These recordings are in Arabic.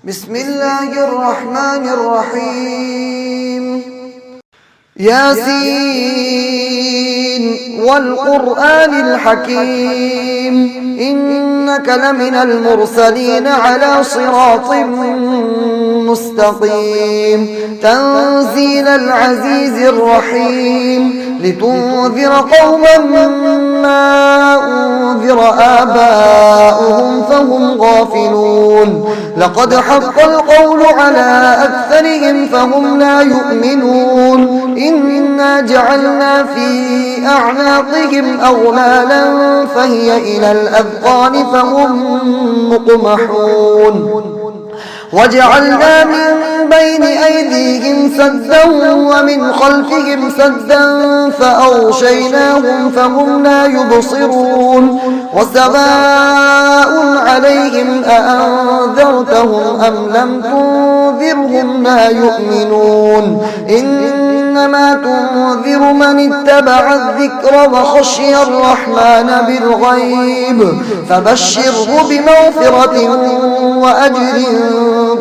بسم الله الرحمن الرحيم. ياسين والقرآن الحكيم إنك لمن المرسلين على صراط مستقيم تنزيل العزيز الرحيم لتنذر قوما ما أنذر آباؤهم فهم غافلون لقد حق القول على أكثرهم فهم لا يؤمنون إنا جعلنا في أعناقهم أغلالا فهي إلى الأذقان فهم مقمحون وجعلنا من بين أيديهم سدا ومن خلفهم سدا فأغشيناهم فهم لا يبصرون وسواء عليهم أأنذرتهم أم لم تنذرهم لا يؤمنون إنما تنذر من اتبع الذكر وخشي الرحمن بالغيب فبشره بمغفرة وأجر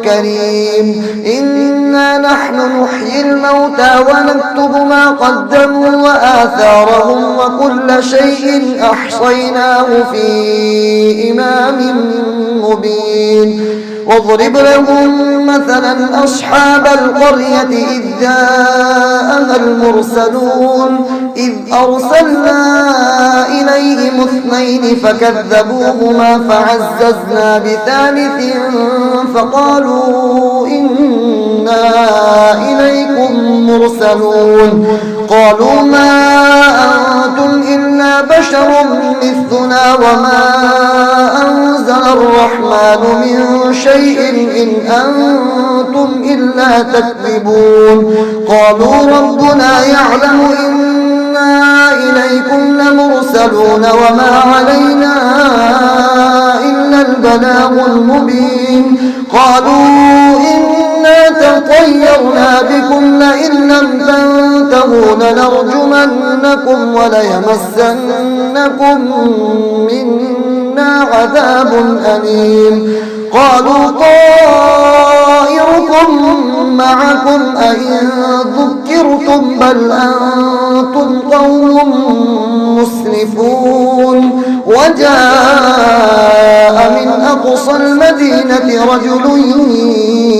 كريم إنا نحن نحيي الموتى ونكتب ما قدموا وآثارهم وكل شيء أحصيناه في إمام مبين واضرب لهم مثلا أصحاب القرية إذ جاءها المرسلون إذ أرسلنا إليهم اثنين فكذبوهما فعززنا بثالث فقالوا إنا إليكم مرسلون قالوا ما أنتم إلا بشر مثلنا وما أنزل الرحمن من شيء إن أنتم إلا تكذبون قالوا ربنا يعلم إنا إليكم لمرسلون وما علينا إلا البلاغ المبين قالوا إنا تطيرنا بكم لئن لم تنتهوا لنرجمنكم وليمسنكم منا عذاب أليم قالوا طائركم معكم أئن ذكرتم بل أنتم قوم مسرفون وجاء من أقصى المدينة رجل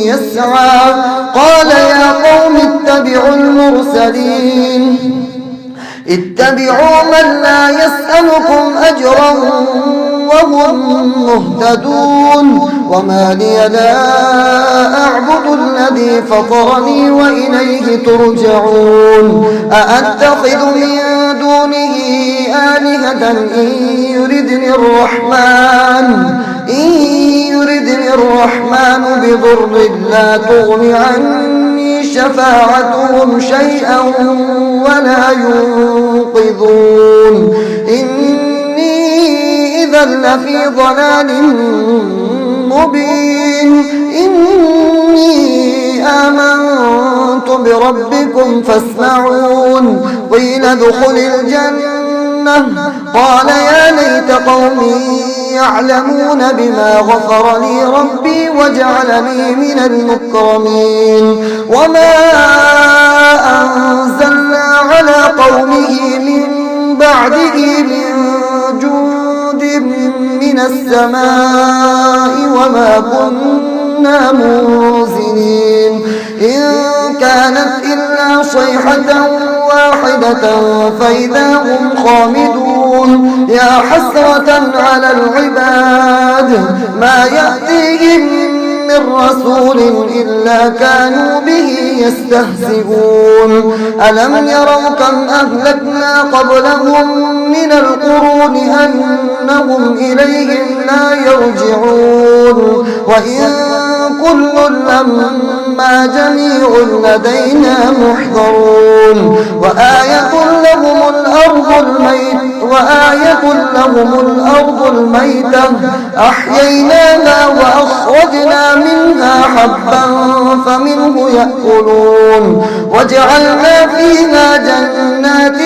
يسعى قال يا قوم اتبعوا المرسلين اتبعوا من لا يسألكم أجرا وهم مهتدون وما لي لا أعبد الذي فطرني وإليه ترجعون أأتخذ من دونه آلهة إن يردني الرحمن بضر لا تغن عني شفاعتهم شيئا ولا ينقذون إني إذا لفي ضلال مبين إني آمنت بربكم فاسمعون قيل ادخل الجنة قال يا ليت قومي يعلمون بما غفر لي ربي وجعلني من المكرمين وما أنزلنا على قومه من بعده من جند من السماء وما كنا منزلين إن كانت إلا صيحة واحدة فإذا هم خامدون يا حسرة على العباد ما يأتيهم من رسول إلا كانوا به يستهزئون ألم يروا كم أهلكنا قبلهم من القرون أنهم إليهم لا يرجعون وإن كل لما جميع لدينا محضرون وآية لهم الأرض الميتة أحييناها وأخرجنا منها حبا فمنه يأكلون وجعلنا فيها جنات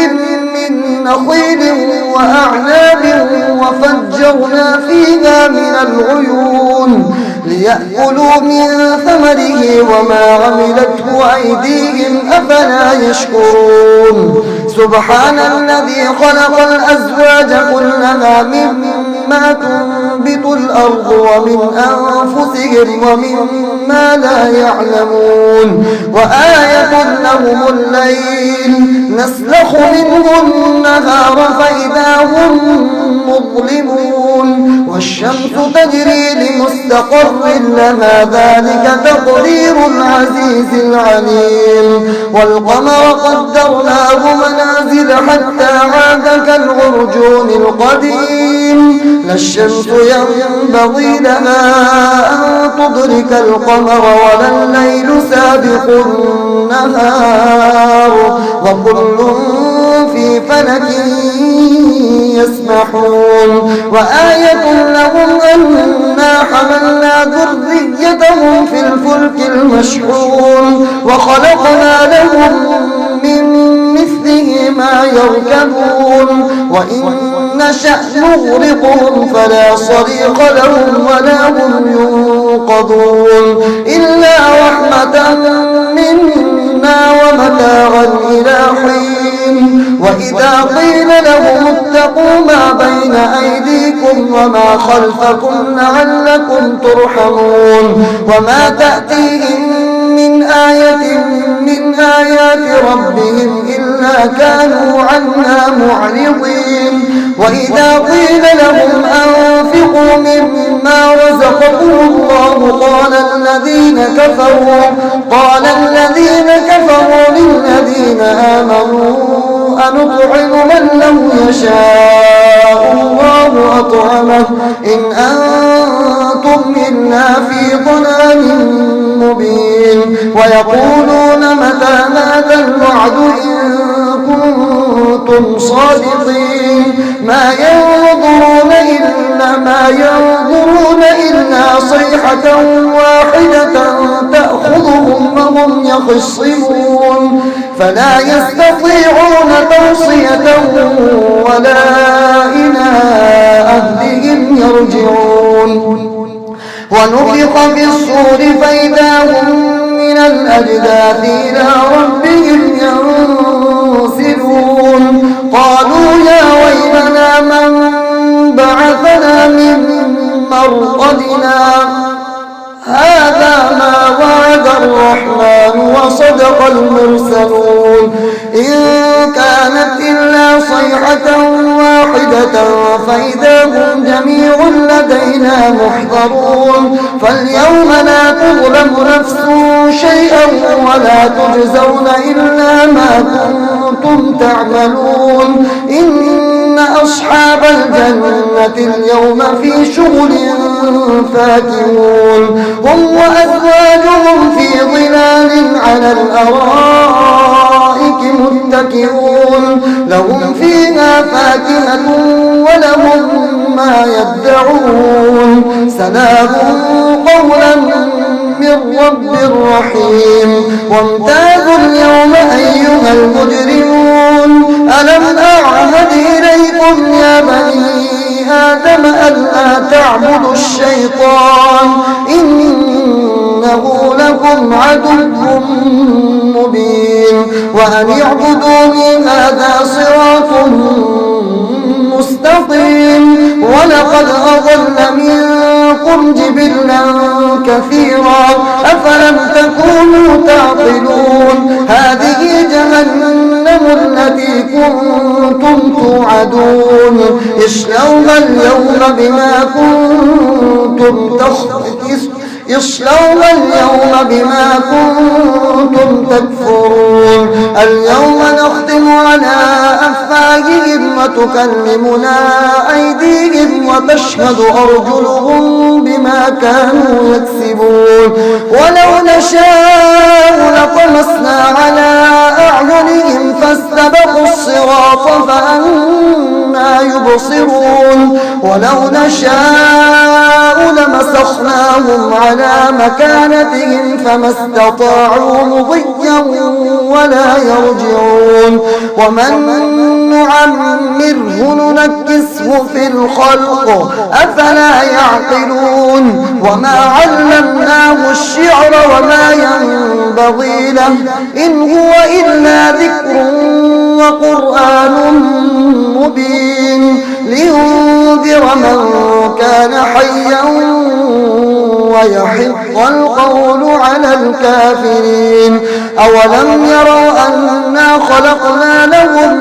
من نخيل وأعناب وفجرنا وفجرنا فيها من العيون ليأكلوا من ثمره وما عملته أيديهم أفلا يشكرون سبحان الذي خلق الأزواج كلها مما تنبت الأرض ومن أنفسهم ومما لا يعلمون وآية لهم الليل نسلخ منه النهار فإذا هم مظلمون والشمس تجري لمستقر لها ذلك تقدير العزيز العليم والقمر قدرناه منازل حتى عاد كالعرجون القديم لا الشمس ينبغي لها أن تدرك القمر ولا الليل سابق النهار وكل في فلك يسبحون وآية لهم أنا حملنا ذريتهم في الفلك المشحون وخلقنا لهم من مثله ما يركبون وإن نشأ نغرقهم فلا صريخ لهم ولا هم ينقذون إلا رحمة منا ومتاعا إلى حين وإذا قيل لهم اتقوا ما بين أيديكم وما خلفكم لعلكم ترحمون وما تأتيهم من آية من آيات ربهم إلا كانوا عنها معرضين وإذا قيل لهم أنفقوا مما رزقكم الله قال الذين كفروا للذين آمنوا أنطعم من لو يشاء الله أطعمه إن أنتم إلا في ضلال مبين ويقولون متى هذا الوعد إن كنتم صادقين ما ينظرون إلا صيحة واحدة تأخذهم وهم يخصمون فلا يستطيعون توصية ولا إلى أهلهم يرجعون ونفخ في الصور فإذا هم من الأجداث إلى ربهم ينسلون قالوا يا ويلنا من بعثنا من مرقدنا هذا ما وعد الرحمن وصدق المرسلون إن كانت إلا صيحة واحدة فإذا هم جميع لدينا محضرون فاليوم لا تظلم نفس شيئا ولا تجزون إلا ما كنتم تعملون إن أصحاب الجنة اليوم في شغل فاكهون هم وأزواجهم في ظلال على الأرائك متكئون لهم فيها فاكهة ولهم ما يدعون سلام قولا من رب رحيم وامتازوا اليوم أيها المجرمون ألم أعهد إليكم يا بني آدم ألا تعبدوا الشيطان إنه لكم عدو مبين وأن اعبدوني هذا صراط مستقيم ولقد أضل منكم جبلا كثيرا أفلم تكونوا تعقلون هذه جهنم التي كنتم توعدون اصلوها اليوم بما كنتم تكفرون اليوم نختم على أفواههم وتكلمنا أيديهم وتشهد أرجلهم بما كانوا يكسبون ولو نشاء لطمسنا على أعينهم فاستبقوا الصراط فأنى يبصرون ولو نشاء لمسخناهم على مكانتهم فما استطاعوا مضيا ولا يرجعون ومن نعمره ننكسه في الخلق أفلا يعقلون وما علمناه الشعر وما ينبغي له إن هو إلا ذكر وقرآن مبين لينذر من كان حيا ويحق القول على الكافرين أولم يروا أنا خلقنا لهم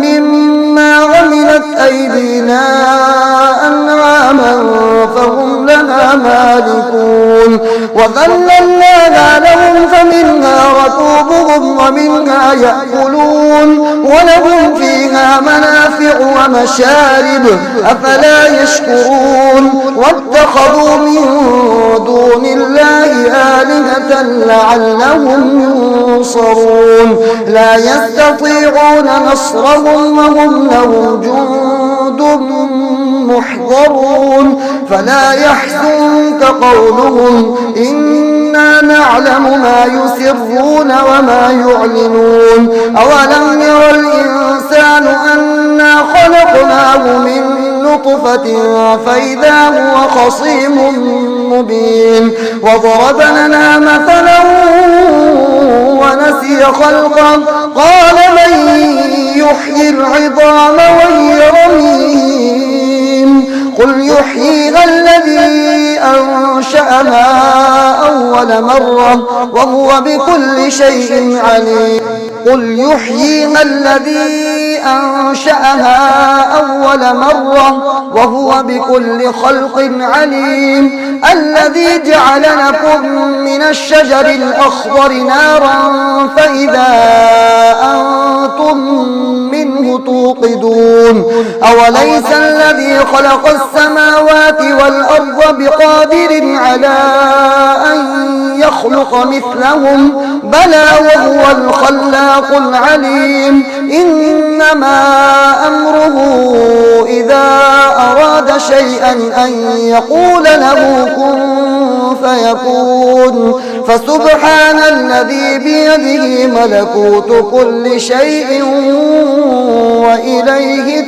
مما عملت أيدينا أنعاما فهم لها مالكون وذللناها لهم فمنها ركوبهم ومنها يأكلون ولهم فيها منافع ومشارب أفلا يشكرون واتخذوا من دون الله آلهة لعلهم ينصرون لا يستطيعون نصرهم وهم لهم جند محضرون فلا يحزنك قولهم إنا نعلم ما يسرون وما يعلنون أولم ير الإنسان أنا خلقناه من نطفة فإذا هو خصيم مبين وضرب لنا مثلا ونسي خلقه قال من يحيي العظام وهي رميم قل يحييها الذي أنشأها أول مرة وهو بكل شيء عليم قل يحييها الذي أنشأها أول مرة وهو بكل خلق عليم الذي جعل لكم من الشجر الأخضر نارا فإذا أنتم منه توقدون أوليس الذي خلق السماوات والأرض بقادر على أن يخلق مثلهم بلى وهو الخلاق العليم إنما أمره إذا أراد شيئا أن يقول له كن فيكون فسبحان الذي بيده ملكوت كل شيء وإليه